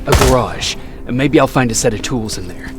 A garage, and maybe I'll find a set of tools in there.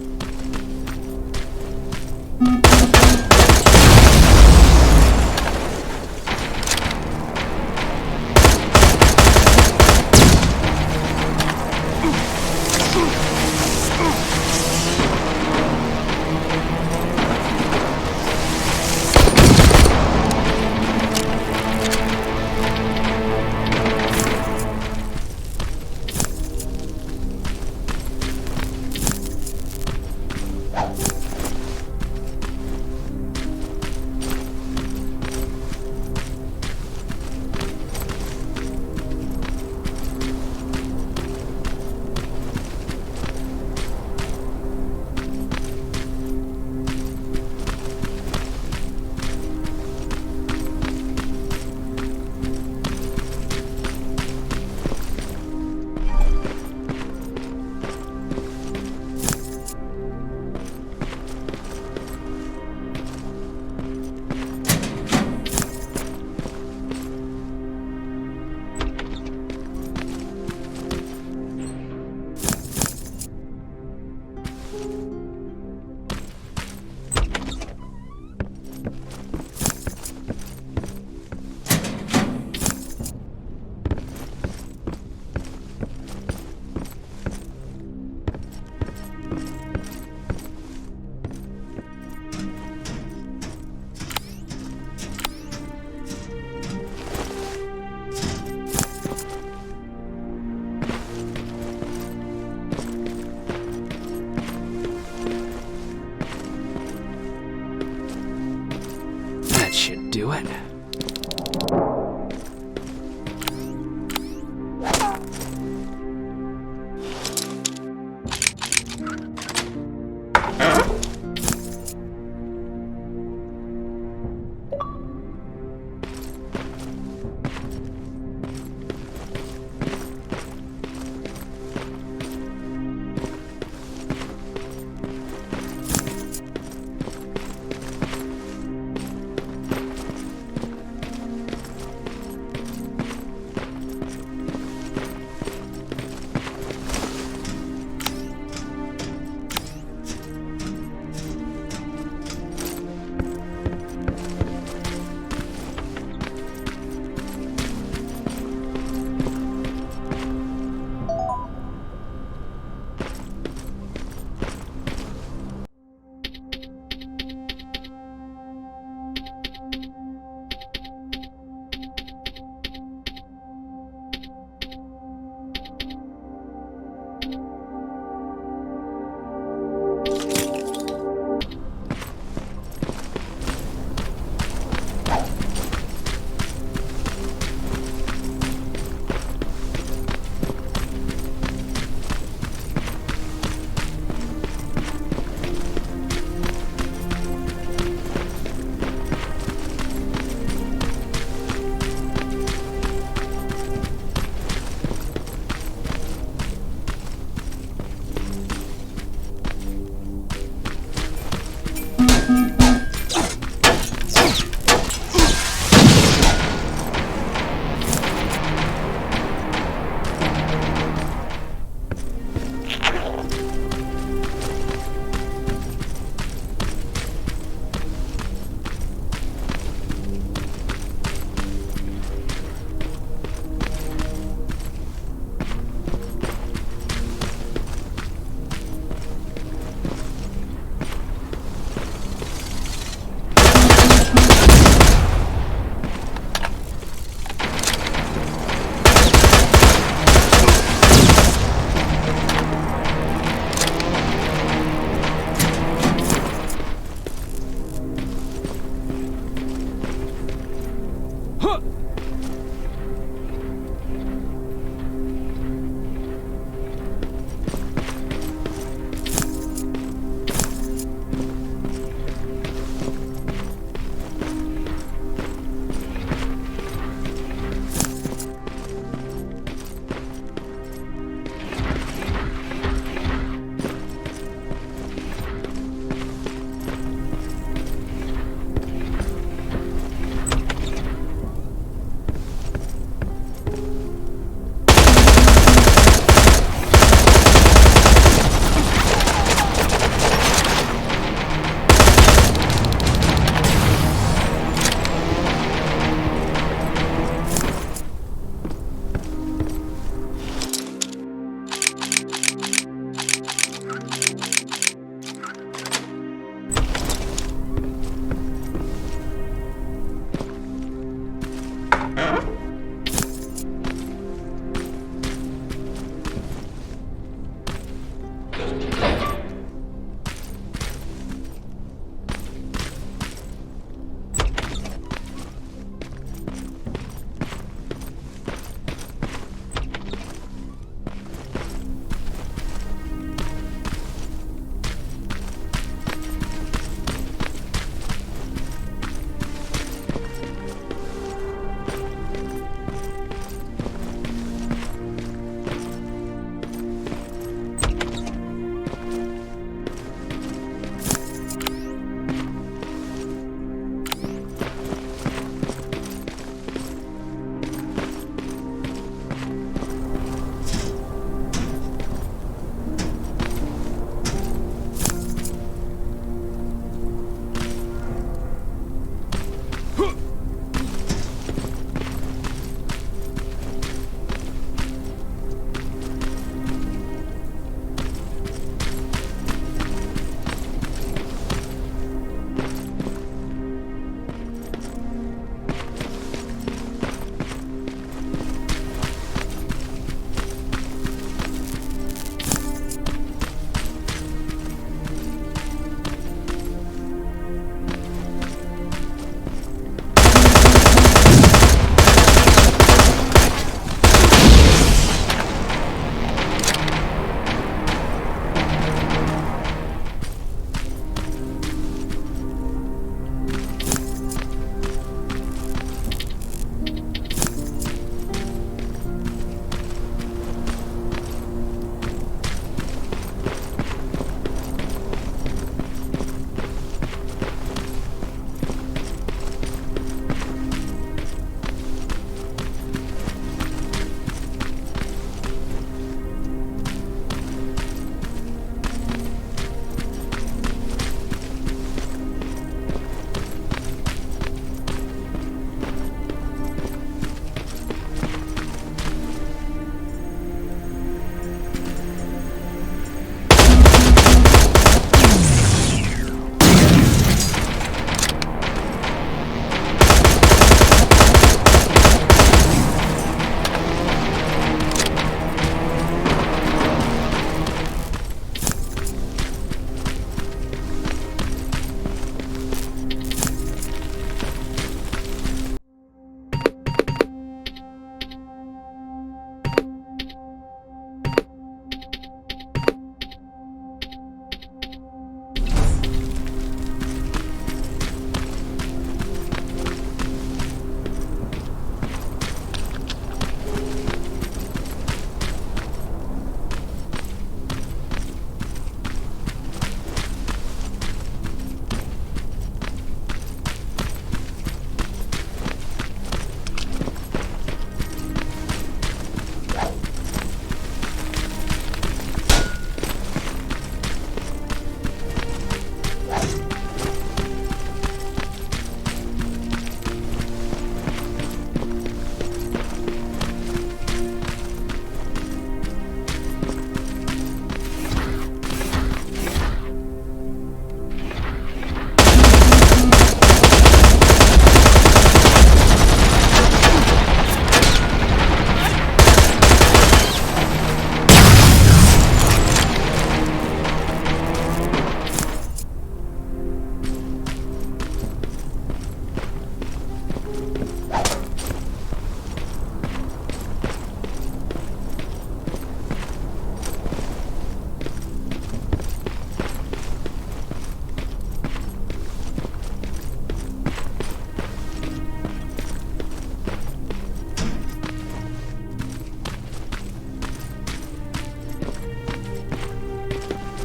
Should do it.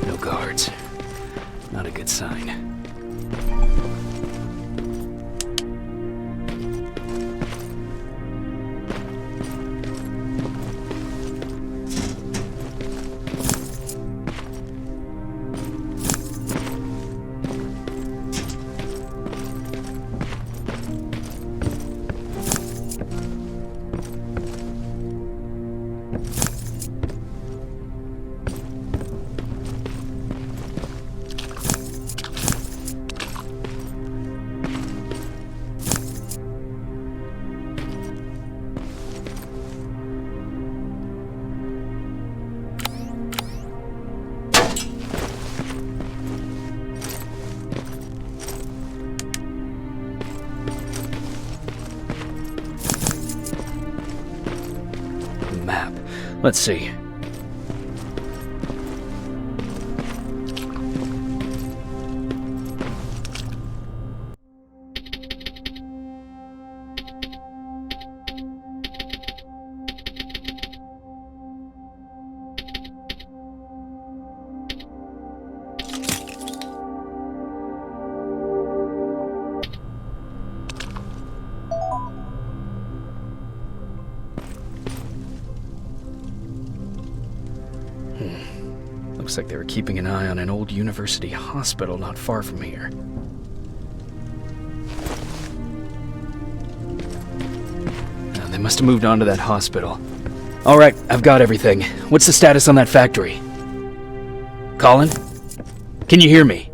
No guards. Not a good sign. Map. Let's see. Looks like they were keeping an eye on an old university hospital not far from here. They must have moved on to that hospital. All right, I've got everything. What's the status on that factory? Colin? Can you hear me?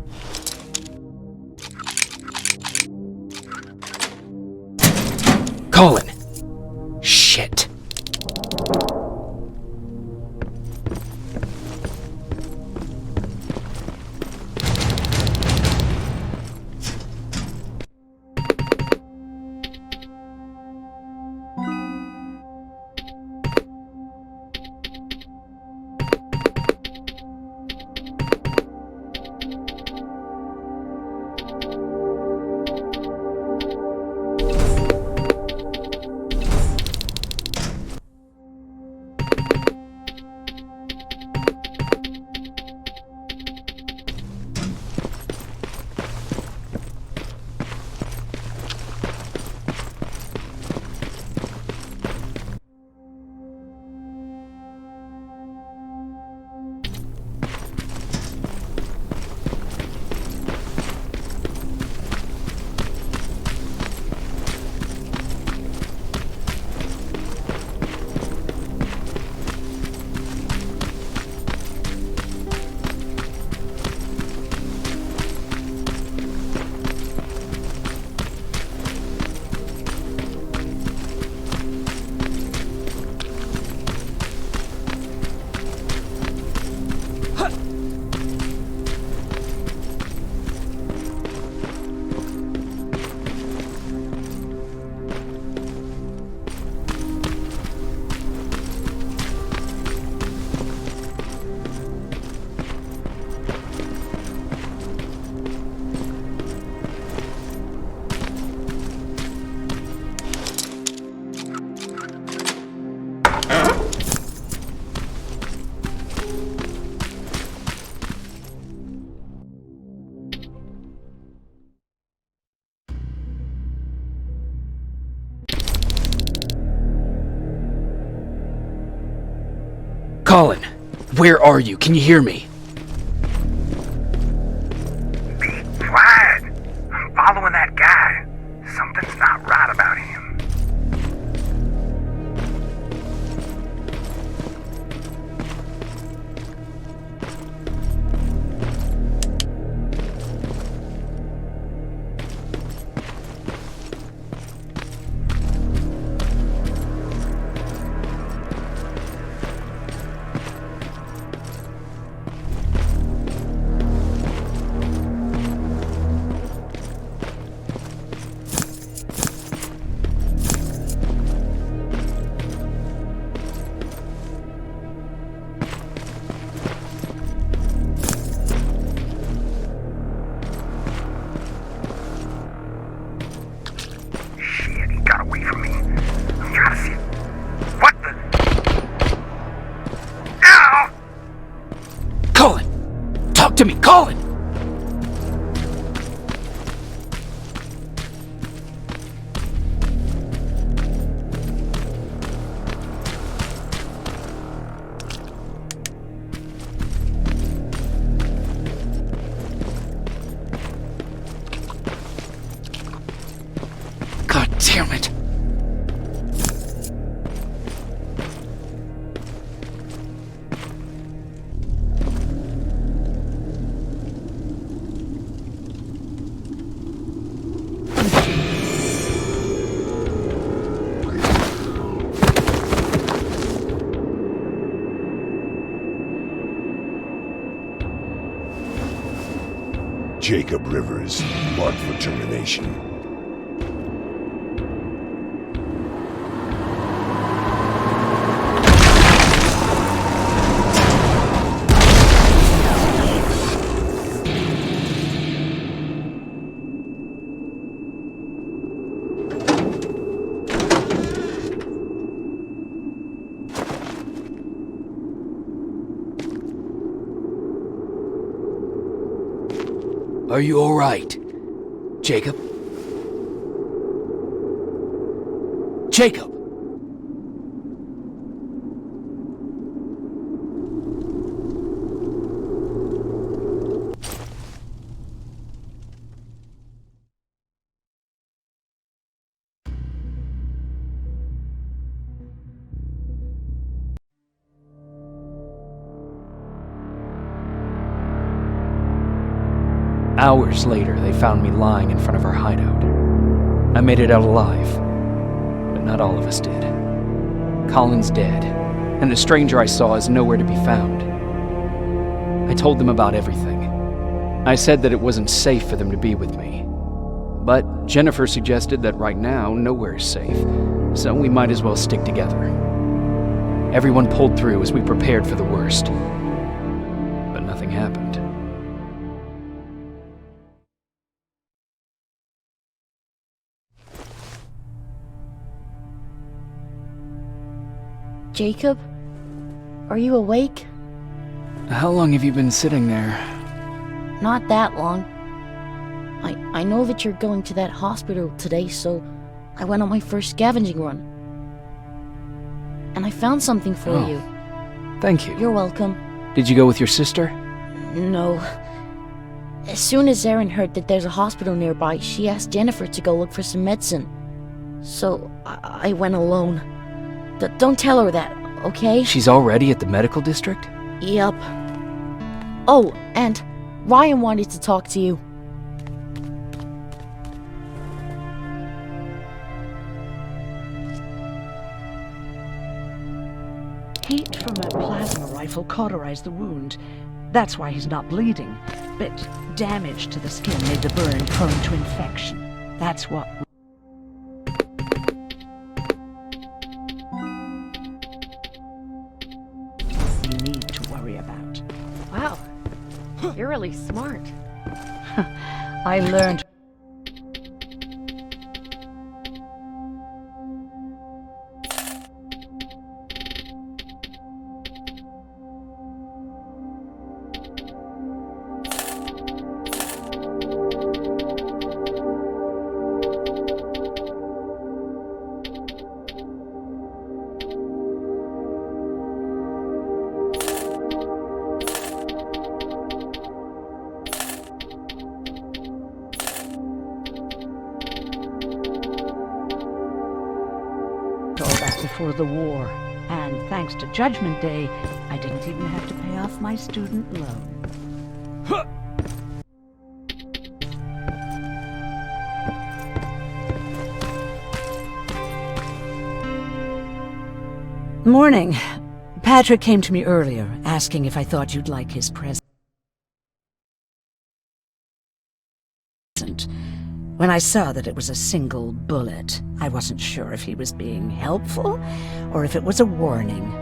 Colin! Shit. Colin, where are you? Can you hear me? Be quiet. I'm following that guy. Something's not right about him. to me, Colin! God damn it! Jacob Rivers, marked for termination. Are you all right, Jacob? Jacob! Hours later, they found me lying in front of our hideout. I made it out alive, but not all of us did. Colin's dead, and the stranger I saw is nowhere to be found. I told them about everything. I said that it wasn't safe for them to be with me. But Jennifer suggested that right now, nowhere is safe, so we might as well stick together. Everyone pulled through as we prepared for the worst, but nothing happened. Jacob? Are you awake? How long have you been sitting there? Not that long. I know that you're going to that hospital today, so I went on my first scavenging run. And I found something for you. Thank you. You're welcome. Did you go with your sister? No. As soon as Erin heard that there's a hospital nearby, she asked Jennifer to go look for some medicine. So I went alone. Don't tell her that, okay? She's already at the medical district? Yup. Oh, and Ryan wanted to talk to you. Heat from a plasma rifle cauterized the wound. That's why he's not bleeding. But damage to the skin made the burn prone to infection. That's what we need to worry about. Wow, you're really smart. I learned. All that before the war, and thanks to Judgment Day, I didn't even have to pay off my student loan. Morning. Patrick came to me earlier, asking if I thought you'd like his present. When I saw that it was a single bullet, I wasn't sure if he was being helpful or if it was a warning.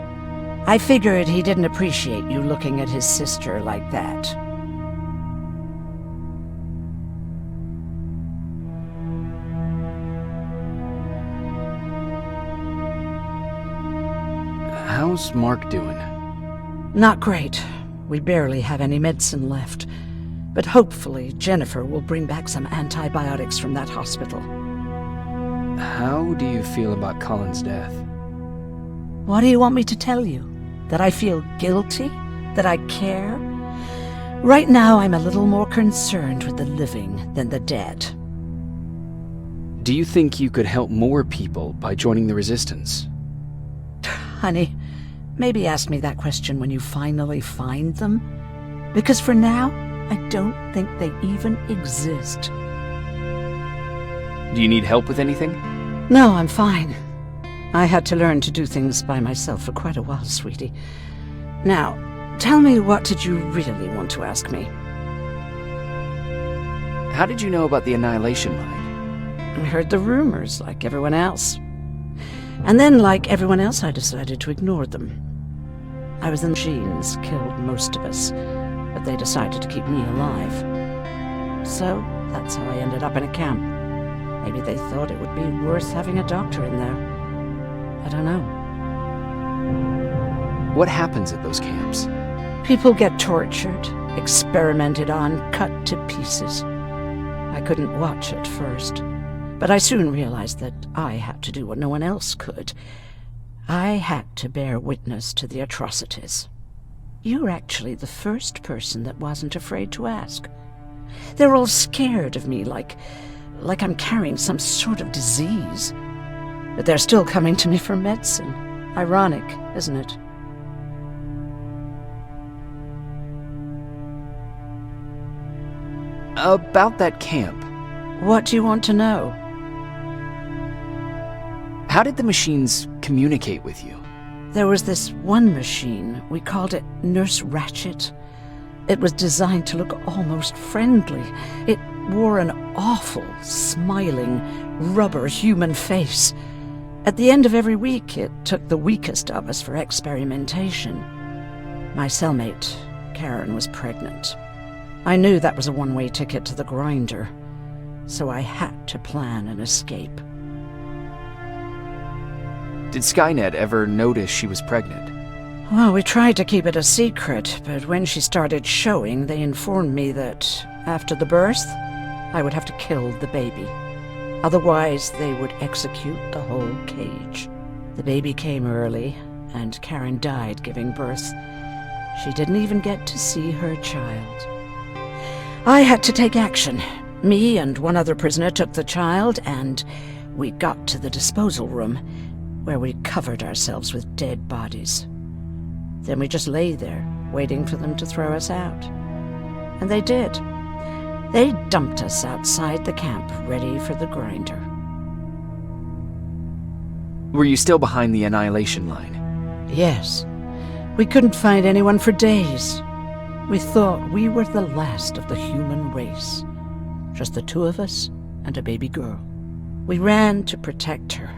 I figured he didn't appreciate you looking at his sister like that. How's Mark doing? Not great. We barely have any medicine left. But hopefully Jennifer will bring back some antibiotics from that hospital. How do you feel about Colin's death? What do you want me to tell you? That I feel guilty? That I care? Right now I'm a little more concerned with the living than the dead. Do you think you could help more people by joining the Resistance? Honey, maybe ask me that question when you finally find them. Because for now, I don't think they even exist. Do you need help with anything? No, I'm fine. I had to learn to do things by myself for quite a while, sweetie. Now, tell me, what did you really want to ask me? How did you know about the Annihilation Line? I heard the rumors, like everyone else. And then, like everyone else, I decided to ignore them. I was in machines, killed most of us, but they decided to keep me alive. So, that's how I ended up in a camp. Maybe they thought it would be worth having a doctor in there. I don't know. What happens at those camps? People get tortured, experimented on, cut to pieces. I couldn't watch at first, but I soon realized that I had to do what no one else could. I had to bear witness to the atrocities. You're actually the first person that wasn't afraid to ask. They're all scared of me, like I'm carrying some sort of disease. But they're still coming to me for medicine. Ironic, isn't it? About that camp. What do you want to know? How did the machines communicate with you? There was this one machine. We called it Nurse Ratchet. It was designed to look almost friendly. It wore an awful, smiling, rubber human face. At the end of every week, it took the weakest of us for experimentation. My cellmate, Karen, was pregnant. I knew that was a one-way ticket to the grinder, so I had to plan an escape. Did Skynet ever notice she was pregnant? Well, we tried to keep it a secret, but when she started showing, they informed me that after the birth, I would have to kill the baby. Otherwise, they would execute the whole cage. The baby came early, and Karen died giving birth. She didn't even get to see her child. I had to take action. Me and one other prisoner took the child, and we got to the disposal room, where we covered ourselves with dead bodies. Then we just lay there, waiting for them to throw us out. And they did. They dumped us outside the camp, ready for the grinder. Were you still behind the Annihilation Line? Yes. We couldn't find anyone for days. We thought we were the last of the human race. Just the two of us and a baby girl. We ran to protect her,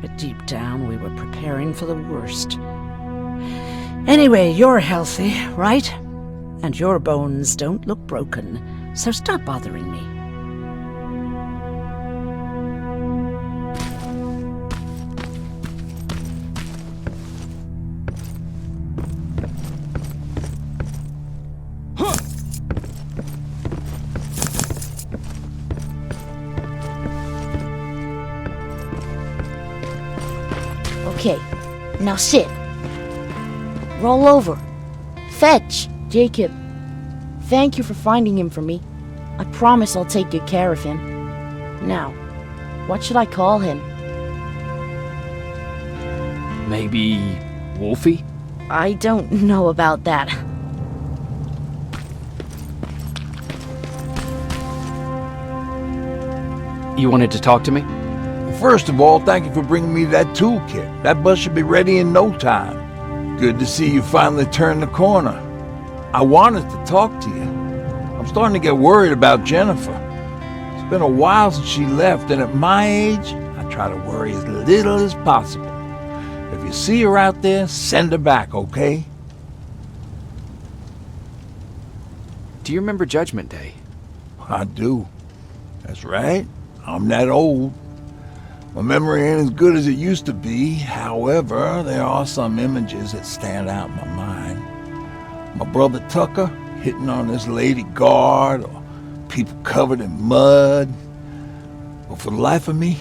but deep down we were preparing for the worst. Anyway, you're healthy, right? And your bones don't look broken, so stop bothering me. Okay, now sit. Roll over. Fetch, Jacob. Thank you for finding him for me. I promise I'll take good care of him. Now, what should I call him? Maybe Wolfie? I don't know about that. You wanted to talk to me? First of all, thank you for bringing me that toolkit. That bus should be ready in no time. Good to see you finally turned the corner. I wanted to talk to you. I'm starting to get worried about Jennifer. It's been a while since she left, and at my age, I try to worry as little as possible. If you see her out there, send her back, okay? Do you remember Judgment Day? I do. That's right. I'm that old. My memory ain't as good as it used to be. However, there are some images that stand out in my mind. My brother Tucker hitting on this lady guard, or people covered in mud. But for the life of me,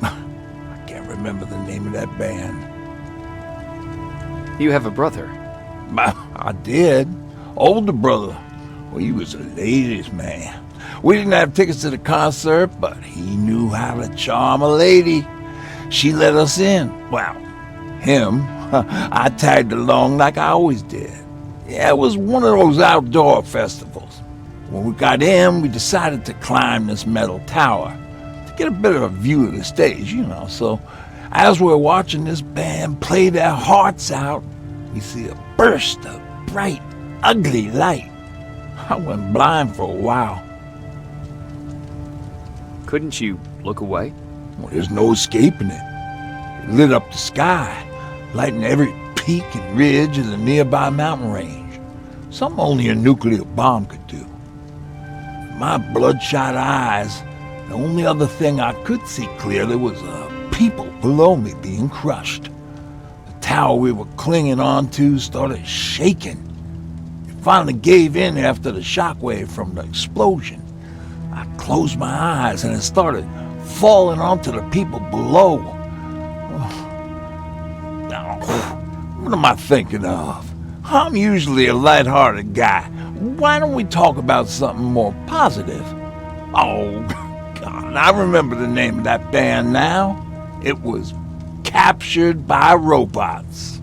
I can't remember the name of that band. You have a brother. I did. Older brother. Well, he was a ladies' man. We didn't have tickets to the concert, but he knew how to charm a lady. She let us in. Well, him. I tagged along like I always did. Yeah, it was one of those outdoor festivals. When we got in, we decided to climb this metal tower to get a bit of a view of the stage, So as we're watching this band play their hearts out, we see a burst of bright, ugly light. I went blind for a while. Couldn't you look away? Well, there's no escaping it. It lit up the sky, lighting every peak and ridge of the nearby mountain range. Something only a nuclear bomb could do. With my bloodshot eyes, the only other thing I could see clearly was people below me being crushed. The tower we were clinging onto started shaking. It finally gave in after the shockwave from the explosion. I closed my eyes and it started falling onto the people below. What am I thinking of? I'm usually a lighthearted guy. Why don't we talk about something more positive? Oh, God, I remember the name of that band now. It was Captured by Robots.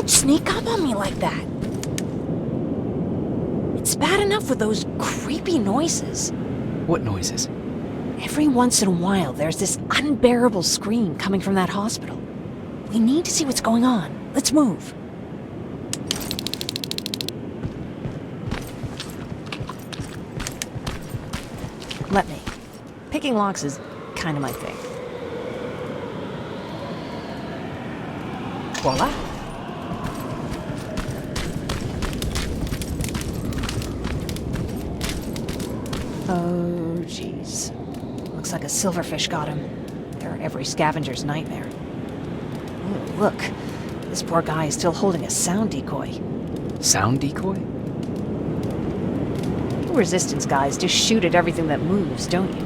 Sneak up on me like that. It's bad enough with those creepy noises. What noises? Every once in a while, there's this unbearable scream coming from that hospital. We need to see what's going on. Let's move. Let me. Picking locks is kind of my thing. Voila. Oh, jeez. Looks like a silverfish got him. They're every scavenger's nightmare. Oh, look. This poor guy is still holding a sound decoy. Sound decoy? You resistance guys just shoot at everything that moves, don't you?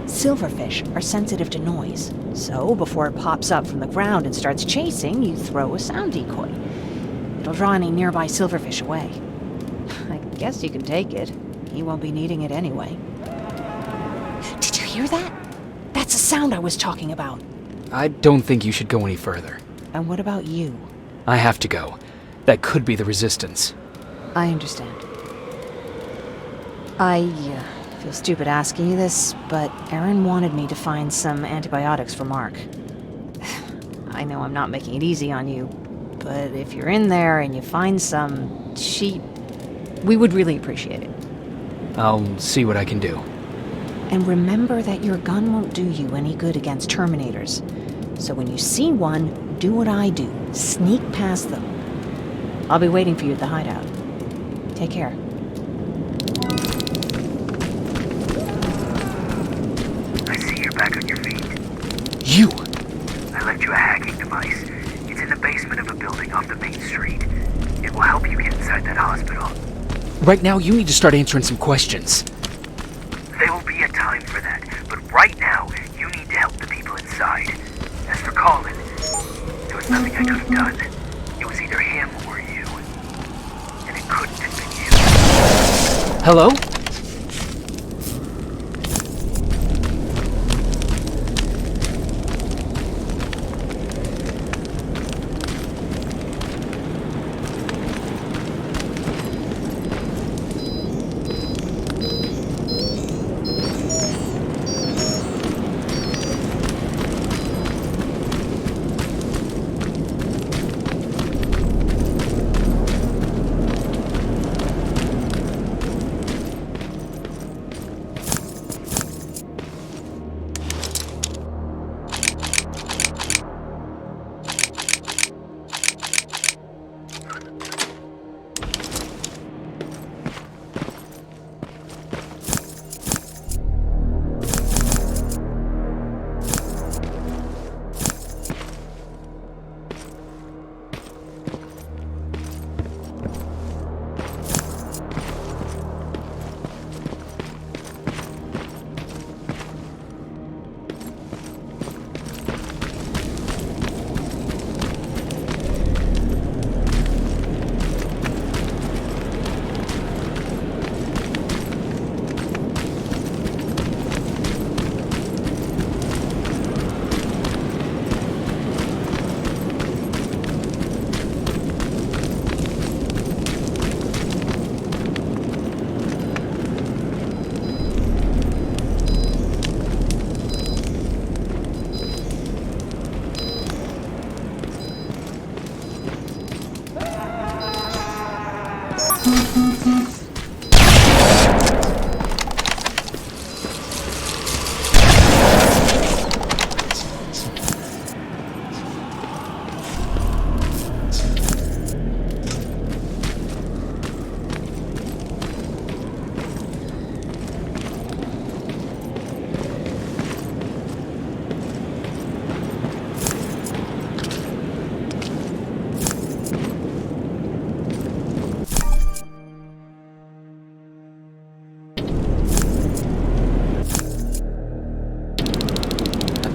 Silverfish are sensitive to noise. So, before it pops up from the ground and starts chasing, you throw a sound decoy. It'll draw any nearby silverfish away. I guess you can take it. He won't be needing it anyway. Did you hear that? That's the sound I was talking about. I don't think you should go any further. And what about you? I have to go. That could be the resistance. I understand. I feel stupid asking you this, but Erin wanted me to find some antibiotics for Mark. I know I'm not making it easy on you, but if you're in there and you find some, we would really appreciate it. I'll see what I can do. And remember that your gun won't do you any good against Terminators. So when you see one, do what I do. Sneak past them. I'll be waiting for you at the hideout. Take care. I see you're back on your feet. You! I left you a hacking device. It's in the basement of a building off the main street. It will help you get inside that hospital. Right now, you need to start answering some questions. There will be a time for that, but right now, you need to help the people inside. As for Colin, there was nothing I could have done. It was either him or you. And it couldn't have been you. Hello?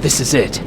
This is it.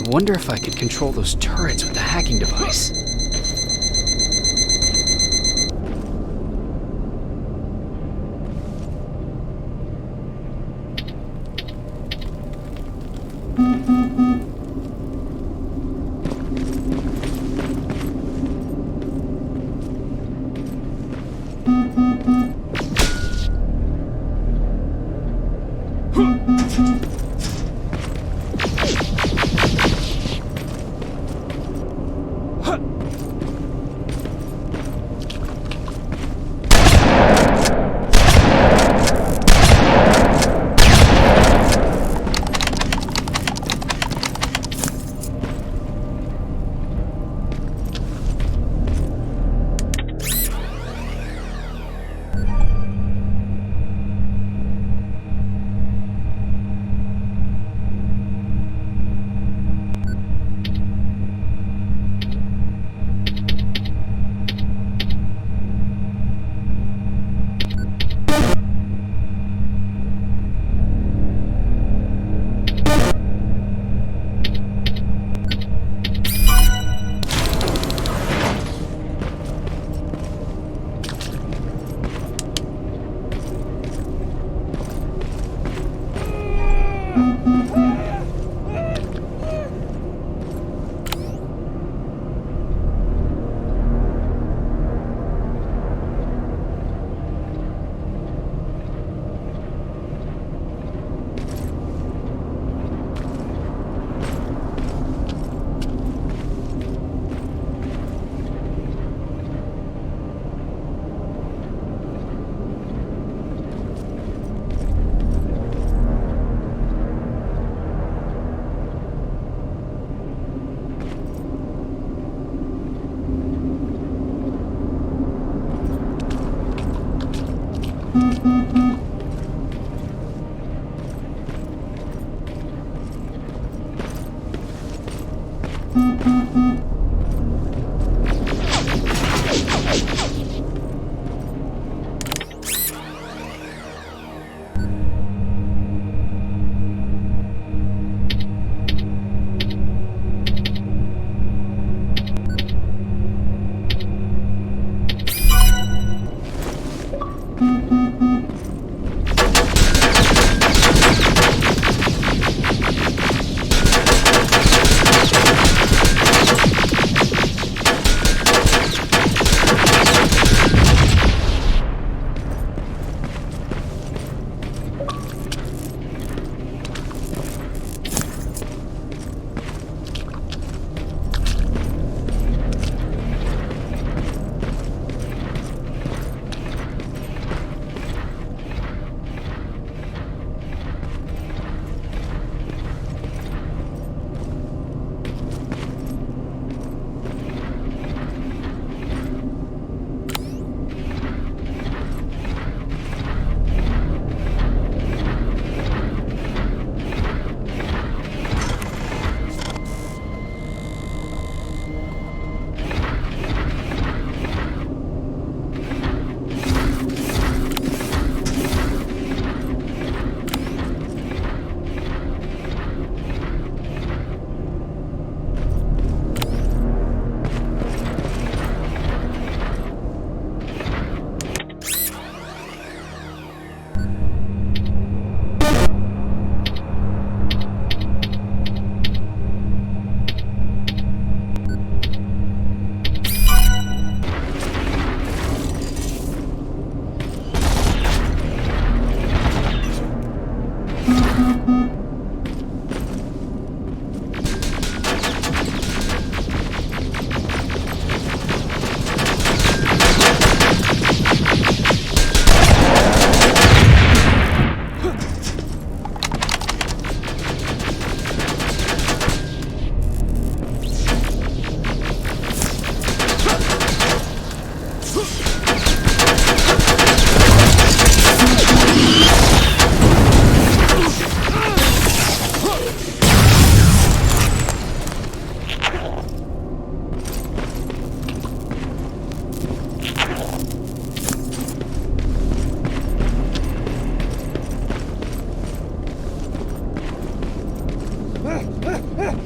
I wonder if I could control those turrets with the hacking device.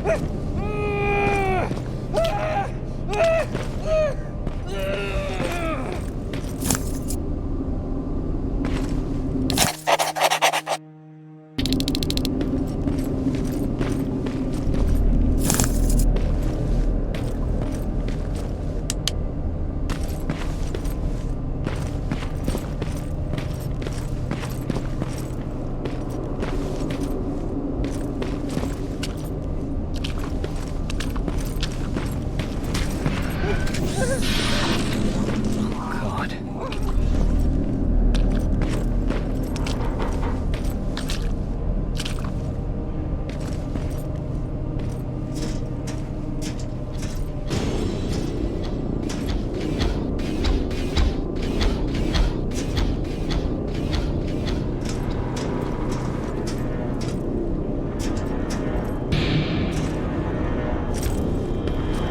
God.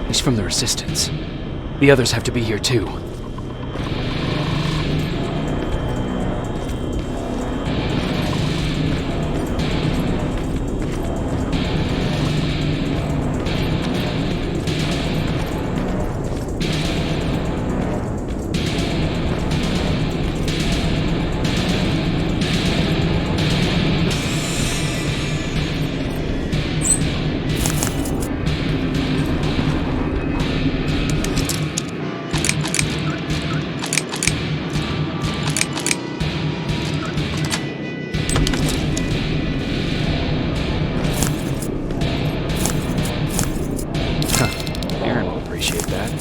He's from the Resistance. The others have to be here too. Aaron will appreciate that.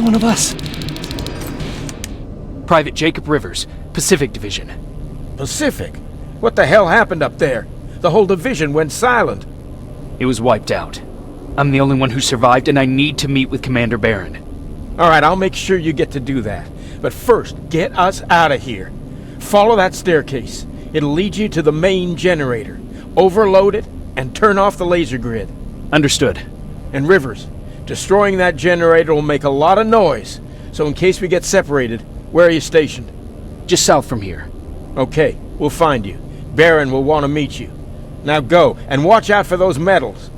One of us. Private Jacob Rivers, Pacific Division. Pacific? What the hell happened up there? The whole division went silent. It was wiped out. I'm the only one who survived, and I need to meet with Commander Barron. Alright, I'll make sure you get to do that. But first, get us out of here. Follow that staircase. It'll lead you to the main generator. Overload it and turn off the laser grid. Understood. And Rivers, destroying that generator will make a lot of noise. So in case we get separated, where are you stationed? Just south from here. Okay, we'll find you. Baron will want to meet you. Now go, and watch out for those medals.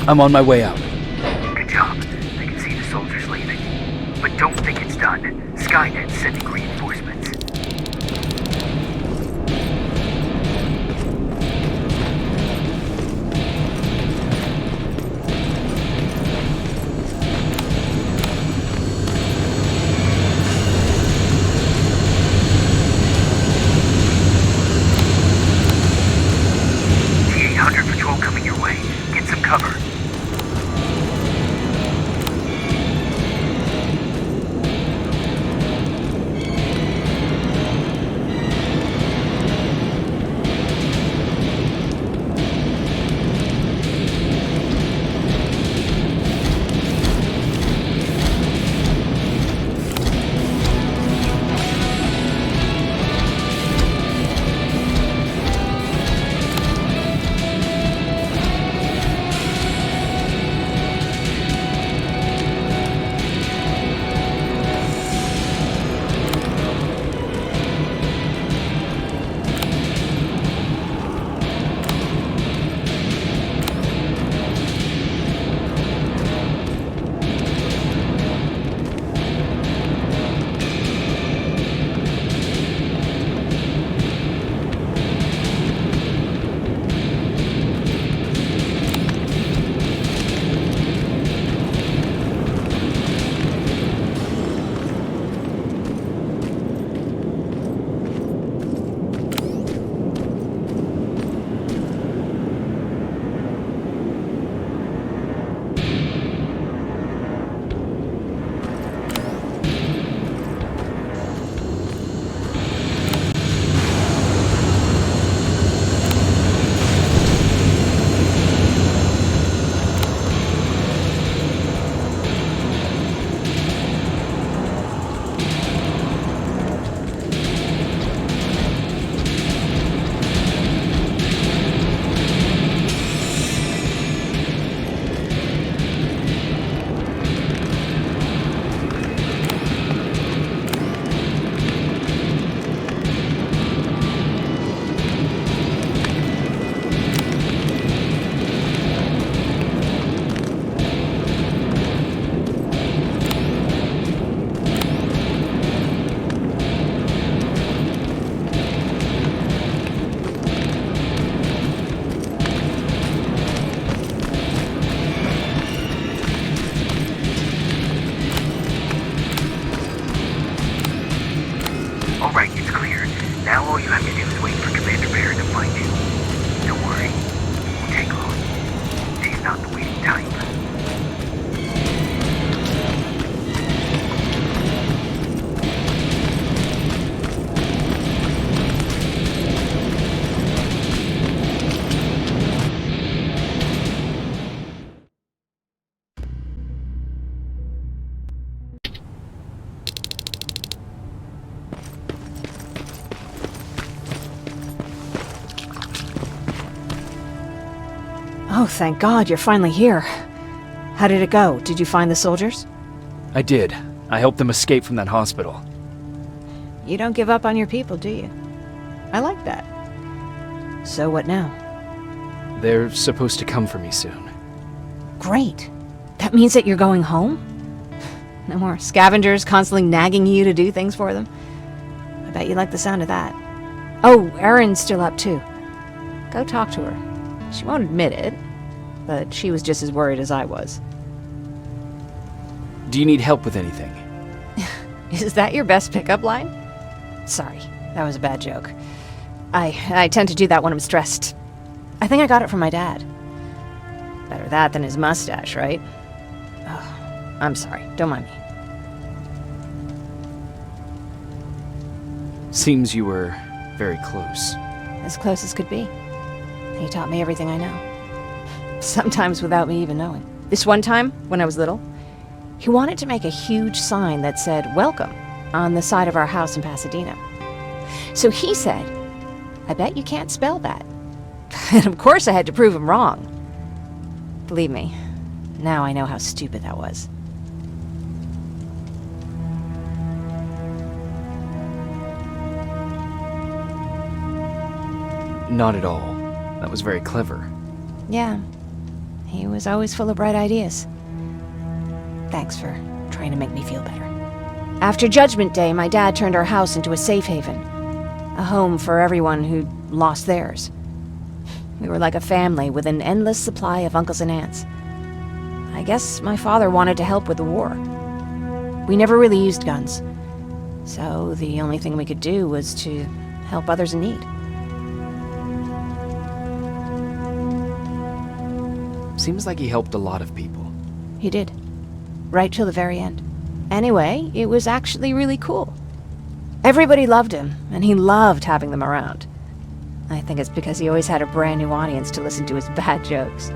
I'm on my way out. Good job. I can see the soldiers leaving. But don't think it's done. Skynet's sending reinforcements. The 800 patrol coming your way. Get some cover. Alright, it's clear. Now all you have to do is wait for Commander Barron to find you. Don't worry. It won't take long. She's not the waiting type. Oh, thank God, you're finally here. How did it go? Did you find the soldiers? I did. I helped them escape from that hospital. You don't give up on your people, do you? I like that. So what now? They're supposed to come for me soon. Great. That means that you're going home? No more scavengers constantly nagging you to do things for them? I bet you like the sound of that. Oh, Erin's still up too. Go talk to her. She won't admit it, but she was just as worried as I was. Do you need help with anything? Is that your best pickup line? Sorry, that was a bad joke. I tend to do that when I'm stressed. I think I got it from my dad. Better that than his mustache, right? Oh, I'm sorry, don't mind me. Seems you were very close. As close as could be. He taught me everything I know. Sometimes without me even knowing. This one time, when I was little, he wanted to make a huge sign that said, "Welcome," on the side of our house in Pasadena. So he said, "I bet you can't spell that." And of course I had to prove him wrong. Believe me, now I know how stupid that was. Not at all. That was very clever. Yeah. He was always full of bright ideas. Thanks for trying to make me feel better. After Judgment Day, my dad turned our house into a safe haven. A home for everyone who'd lost theirs. We were like a family with an endless supply of uncles and aunts. I guess my father wanted to help with the war. We never really used guns, so the only thing we could do was to help others in need. Seems like he helped a lot of people. He did. Right till the very end. Anyway, it was actually really cool. Everybody loved him, and he loved having them around. I think it's because he always had a brand new audience to listen to his bad jokes.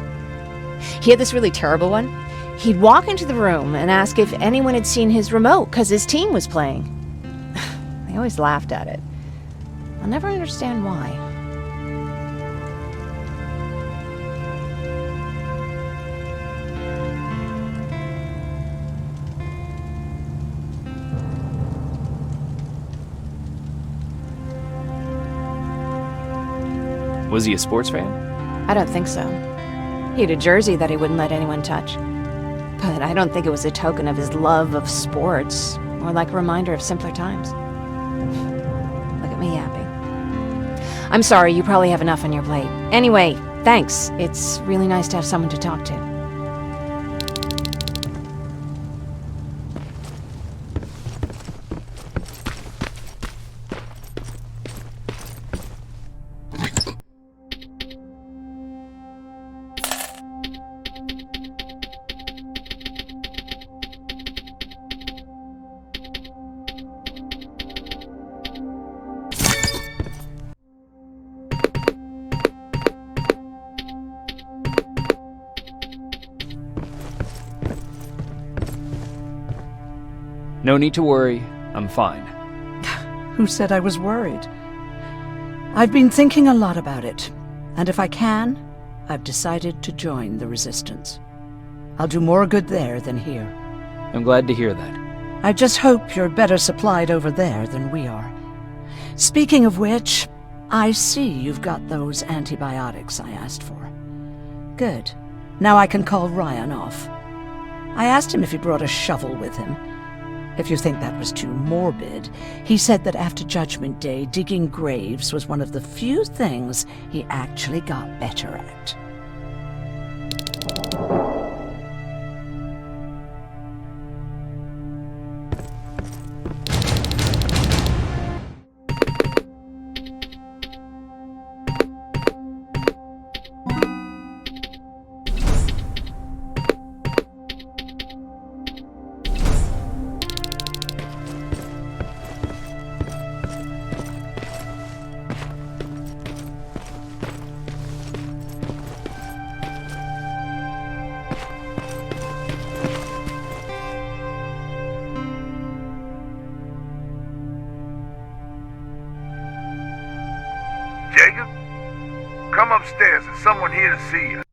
He had this really terrible one. He'd walk into the room and ask if anyone had seen his remote because his team was playing. They always laughed at it. I'll never understand why. Was he a sports fan? I don't think so. He had a jersey that he wouldn't let anyone touch. But I don't think it was a token of his love of sports, or like a reminder of simpler times. Look at me yapping. I'm sorry, you probably have enough on your plate. Anyway, thanks. It's really nice to have someone to talk to. No need to worry. I'm fine. Who said I was worried? I've been thinking a lot about it, and if I can, I've decided to join the Resistance. I'll do more good there than here. I'm glad to hear that. I just hope you're better supplied over there than we are. Speaking of which, I see you've got those antibiotics I asked for. Good. Now I can call Ryan off. I asked him if he brought a shovel with him. If you think that was too morbid, he said that after Judgment Day, digging graves was one of the few things he actually got better at. Jacob? Come upstairs. There's someone here to see you.